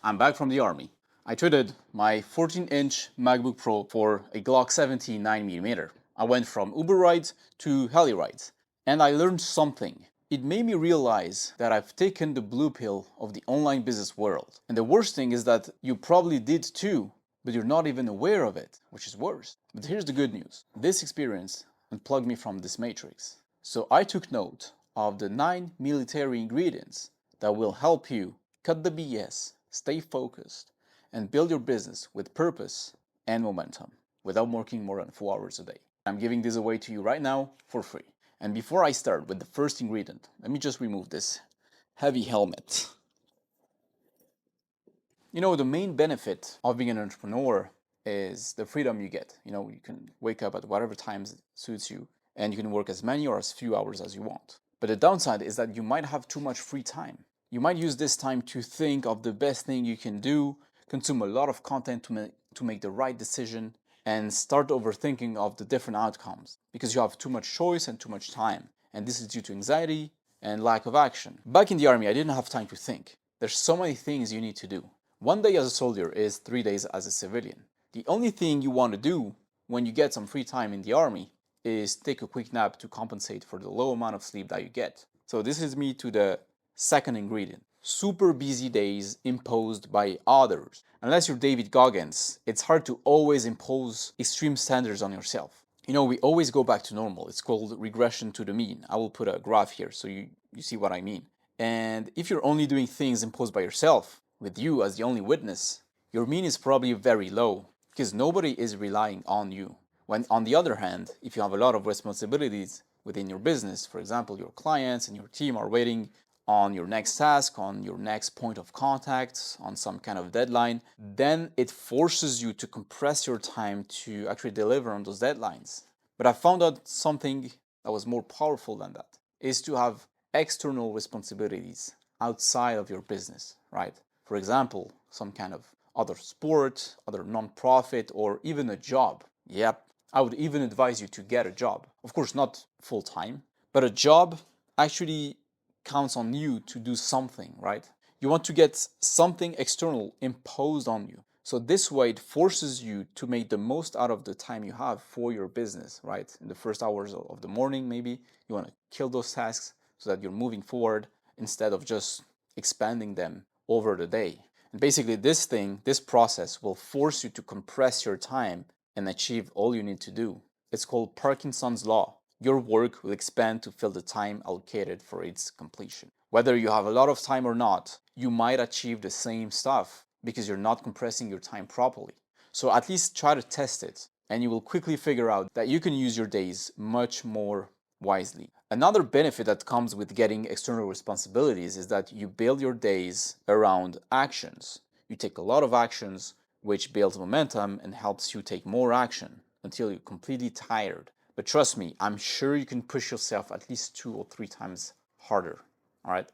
I'm back from the army. I traded my 14-inch MacBook Pro for a Glock 17 9mm. I went from Uber rides to heli rides, and I learned something. It made me realize that I've taken the blue pill of the online business world. And the worst thing is that you probably did too, but you're not even aware of it, which is worse. But here's the good news. This experience unplugged me from this matrix. So I took note of the 9 military ingredients that will help you cut the BS, stay focused, and build your business with purpose and momentum without working more than 4 hours a day. I'm giving this away to you right now for free. And before I start with the first ingredient, let me just remove this heavy helmet. You know, the main benefit of being an entrepreneur is the freedom you get. You know, you can wake up at whatever time suits you, and you can work as many or as few hours as you want. But the downside is that you might have too much free time. You might use this time to think of the best thing you can do, consume a lot of content to make the right decision, and start overthinking of the different outcomes because you have too much choice and too much time. And this is due to anxiety and lack of action. Back in the army, I didn't have time to think. There's so many things you need to do. 1 day as a soldier is 3 days as a civilian. The only thing you want to do when you get some free time in the army is take a quick nap to compensate for the low amount of sleep that you get. So this is me to the second ingredient. Super busy days imposed by others. Unless you're David Goggins, it's hard to always impose extreme standards on yourself. You know, we always go back to normal. It's called regression to the mean. I will put a graph here so you see what I mean. And if you're only doing things imposed by yourself, with you as the only witness, your mean is probably very low because nobody is relying on you. When, on the other hand, if you have a lot of responsibilities within your business, for example, your clients and your team are waiting on your next task, on your next point of contact, on some kind of deadline, then it forces you to compress your time to actually deliver on those deadlines. But I found out something that was more powerful than that, is to have external responsibilities outside of your business, right? For example, some kind of other sport, other non-profit, or even a job. Yep, I would even advise you to get a job. Of course, not full-time, but a job actually counts on you to do something, right? You want to get something external imposed on you. So this way it forces you to make the most out of the time you have for your business, right? In the first hours of the morning, maybe you want to kill those tasks so that you're moving forward instead of just expanding them over the day. And basically this process will force you to compress your time and achieve all you need to do. It's called Parkinson's law. Your work will expand to fill the time allocated for its completion. Whether you have a lot of time or not, you might achieve the same stuff because you're not compressing your time properly. So at least try to test it, and you will quickly figure out that you can use your days much more wisely. Another benefit that comes with getting external responsibilities is that you build your days around actions. You take a lot of actions, which builds momentum and helps you take more action until you're completely tired. But trust me, I'm sure you can push yourself at least 2 or 3 times harder, all right?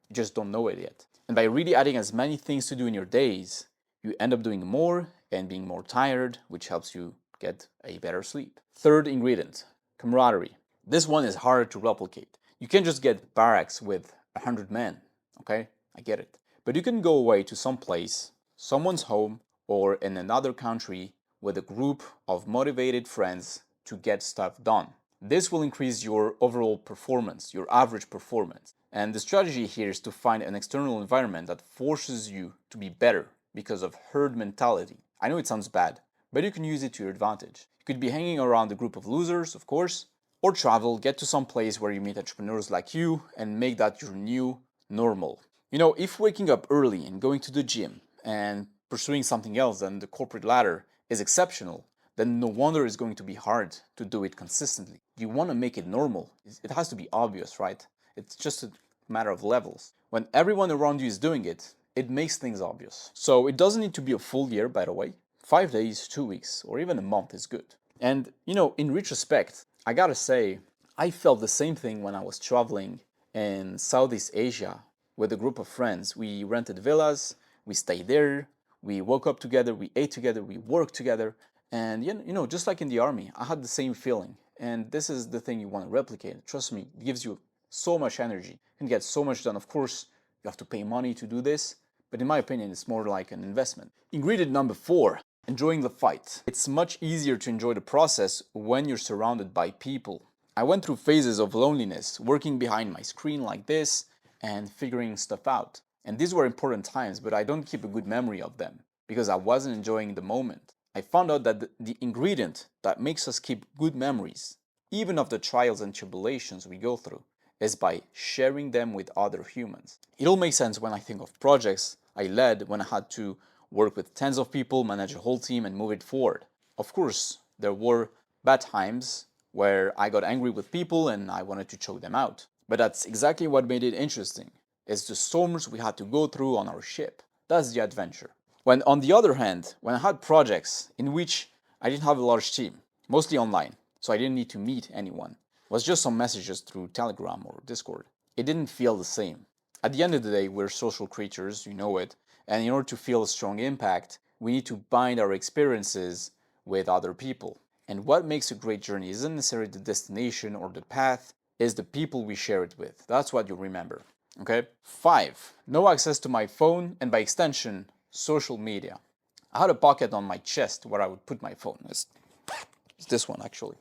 You just don't know it yet. And by really adding as many things to do in your days, you end up doing more and being more tired, which helps you get a better sleep. Third ingredient, camaraderie. This one is hard to replicate. You can't just get barracks with 100 men, okay? I get it. But you can go away to some place, someone's home, or in another country with a group of motivated friends to get stuff done. This will increase your overall performance, your average performance. And the strategy here is to find an external environment that forces you to be better because of herd mentality. I know it sounds bad, but you can use it to your advantage. You could be hanging around a group of losers, of course, or travel, get to some place where you meet entrepreneurs like you and make that your new normal. You know, if waking up early and going to the gym and pursuing something else than the corporate ladder is exceptional, then no wonder it's going to be hard to do it consistently. You want to make it normal. It has to be obvious, right? It's just a matter of levels. When everyone around you is doing it, it makes things obvious. So it doesn't need to be a full year, by the way. 5 days, 2 weeks, or even a month is good. And, you know, in retrospect, I gotta say, I felt the same thing when I was traveling in Southeast Asia with a group of friends. We rented villas, we stayed there, we woke up together, we ate together, we worked together. And, you know, just like in the army, I had the same feeling. And this is the thing you want to replicate. Trust me, it gives you so much energy. You can get so much done. Of course, you have to pay money to do this, but in my opinion, it's more like an investment. Ingredient number 4, enjoying the fight. It's much easier to enjoy the process when you're surrounded by people. I went through phases of loneliness, working behind my screen like this and figuring stuff out. And these were important times, but I don't keep a good memory of them because I wasn't enjoying the moment. I found out that the ingredient that makes us keep good memories, even of the trials and tribulations we go through, is by sharing them with other humans. It all makes sense when I think of projects I led when I had to work with tens of people, manage a whole team, and move it forward. Of course, there were bad times where I got angry with people and I wanted to choke them out. But that's exactly what made it interesting. It's the storms we had to go through on our ship. That's the adventure. When, on the other hand, when I had projects in which I didn't have a large team, mostly online, so I didn't need to meet anyone, it was just some messages through Telegram or Discord, it didn't feel the same. At the end of the day, we're social creatures, you know it, and in order to feel a strong impact, we need to bind our experiences with other people. And what makes a great journey isn't necessarily the destination or the path, it's the people we share it with. That's what you'll remember. Okay? 5, no access to my phone and by extension, social media. I had a pocket on my chest where I would put my phone. It's this one actually.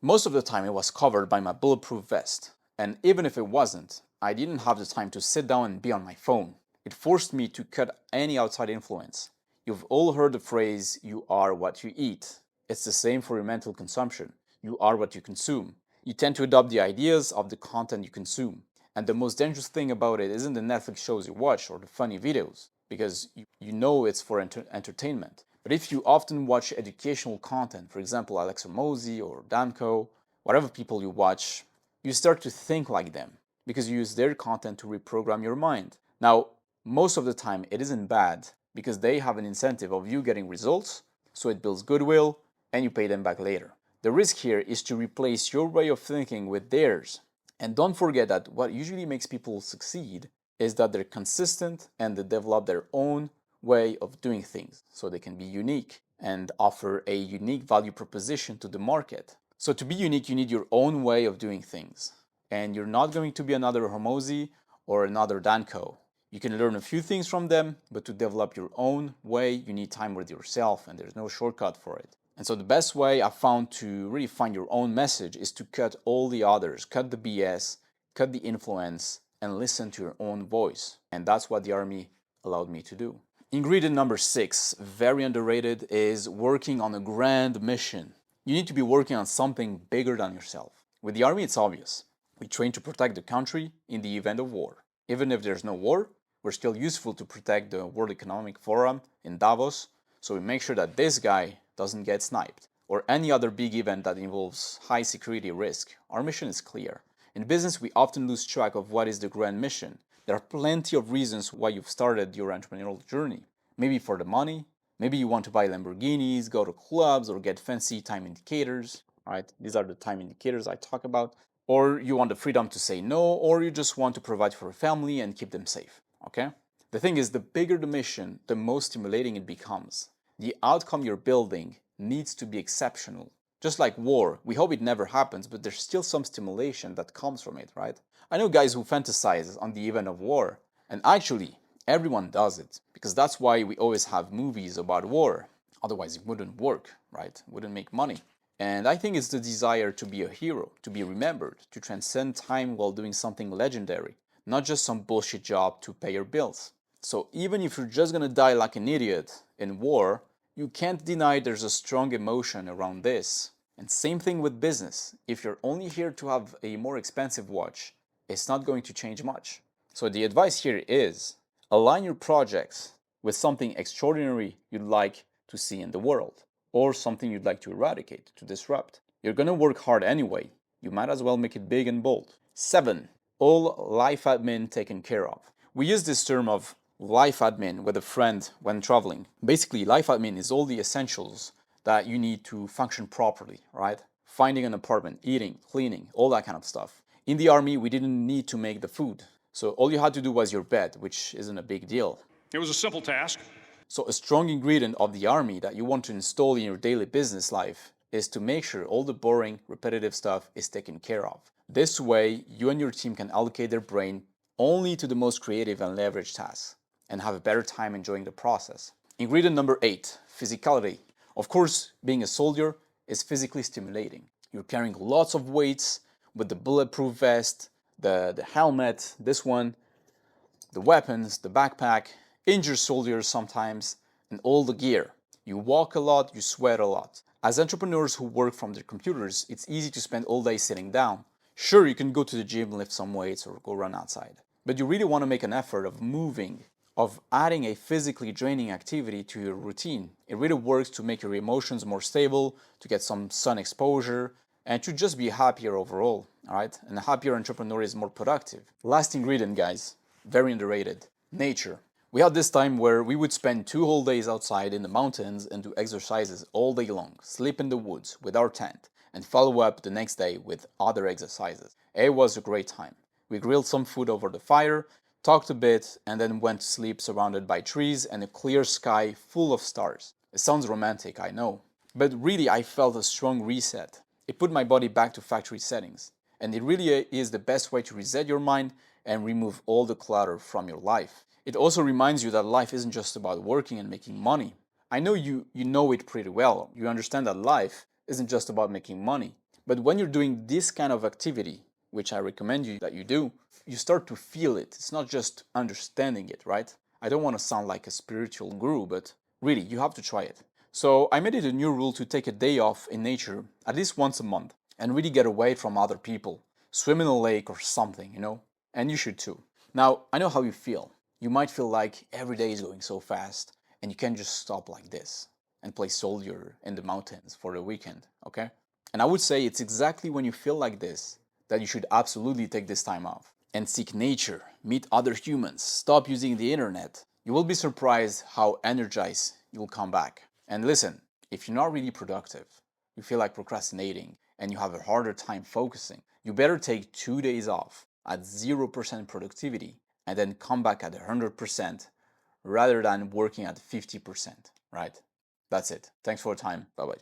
Most of the time it was covered by my bulletproof vest. And even if it wasn't, I didn't have the time to sit down and be on my phone. It forced me to cut any outside influence. You've all heard the phrase, you are what you eat. It's the same for your mental consumption. You are what you consume. You tend to adopt the ideas of the content you consume. And the most dangerous thing about it isn't the Netflix shows you watch or the funny videos, because you know it's for entertainment. But if you often watch educational content, for example, Alexa Mosey or Danko, whatever people you watch, you start to think like them because you use their content to reprogram your mind. Now, most of the time it isn't bad because they have an incentive of you getting results, so it builds goodwill and you pay them back later. The risk here is to replace your way of thinking with theirs. And don't forget that what usually makes people succeed is that they're consistent and they develop their own way of doing things so they can be unique and offer a unique value proposition to the market. So to be unique, you need your own way of doing things. And you're not going to be another Hormozy or another Danko. You can learn a few things from them, but to develop your own way, you need time with yourself, and there's no shortcut for it. And so the best way I found to really find your own message is to cut all the others, cut the BS, cut the influence, and listen to your own voice. And that's what the army allowed me to do. Ingredient number 6, very underrated, is working on a grand mission. You need to be working on something bigger than yourself. With the army, it's obvious. We train to protect the country in the event of war. Even if there's no war, we're still useful to protect the World Economic Forum in Davos, so we make sure that this guy doesn't get sniped, or any other big event that involves high security risk. Our mission is clear. In business, we often lose track of what is the grand mission. There are plenty of reasons why you've started your entrepreneurial journey. Maybe for the money, maybe you want to buy Lamborghinis, go to clubs, or get fancy time indicators, right? These are the time indicators I talk about. Or you want the freedom to say no, or you just want to provide for a family and keep them safe, okay? The thing is, the bigger the mission, the more stimulating it becomes. The outcome you're building needs to be exceptional. Just like war, we hope it never happens, but there's still some stimulation that comes from it, right? I know guys who fantasize on the event of war, and actually, everyone does it, because that's why we always have movies about war. Otherwise, it wouldn't work, right? It wouldn't make money. And I think it's the desire to be a hero, to be remembered, to transcend time while doing something legendary, not just some bullshit job to pay your bills. So even if you're just gonna die like an idiot in war, you can't deny there's a strong emotion around this. And same thing with business. If you're only here to have a more expensive watch, it's not going to change much. So the advice here is align your projects with something extraordinary you'd like to see in the world, or something you'd like to eradicate, to disrupt. You're gonna work hard anyway. You might as well make it big and bold. 7, all life admin taken care of. We use this term of life admin with a friend when traveling. Basically, life admin is all the essentials that you need to function properly, right? Finding an apartment, eating, cleaning, all that kind of stuff. In the army, we didn't need to make the food. So all you had to do was your bed, which isn't a big deal. It was a simple task. So a strong ingredient of the army that you want to install in your daily business life is to make sure all the boring, repetitive stuff is taken care of. This way, you and your team can allocate their brain only to the most creative and leveraged tasks. and have a better time enjoying the process. Ingredient number 8, physicality. Of course, being a soldier is physically stimulating. You're carrying lots of weights with the bulletproof vest, the helmet, this one, the weapons, the backpack, injured soldiers sometimes, and all the gear. You walk a lot, you sweat a lot. As entrepreneurs who work from their computers, it's easy to spend all day sitting down. Sure, you can go to the gym, lift some weights, or go run outside. But you really want to make an effort of moving, of adding a physically draining activity to your routine. It really works to make your emotions more stable, to get some sun exposure, and to just be happier overall, all right? And a happier entrepreneur is more productive. Last ingredient, guys, very underrated, nature. We had this time where we would spend 2 whole days outside in the mountains and do exercises all day long, sleep in the woods with our tent, and follow up the next day with other exercises. It was a great time. We grilled some food over the fire, talked a bit, and then went to sleep surrounded by trees and a clear sky full of stars. It sounds romantic, I know, but really I felt a strong reset. It put my body back to factory settings, and it really is the best way to reset your mind and remove all the clutter from your life. It also reminds you that life isn't just about working and making money. I know you know it pretty well. You understand that life isn't just about making money. But when you're doing this kind of activity, which I recommend you that you do, you start to feel it. It's not just understanding it, right? I don't want to sound like a spiritual guru, but really, you have to try it. So I made it a new rule to take a day off in nature at least once a month and really get away from other people. Swim in a lake or something, and you should too. Now, I know how you feel. You might feel like every day is going so fast and you can't just stop like this and play soldier in the mountains for the weekend, okay? And I would say it's exactly when you feel like this that you should absolutely take this time off and seek nature, meet other humans, stop using the internet. You will be surprised how energized you'll come back. And listen, if you're not really productive, you feel like procrastinating, and you have a harder time focusing, you better take 2 days off at 0% productivity and then come back at 100% rather than working at 50%, right? That's it. Thanks for your time. Bye bye.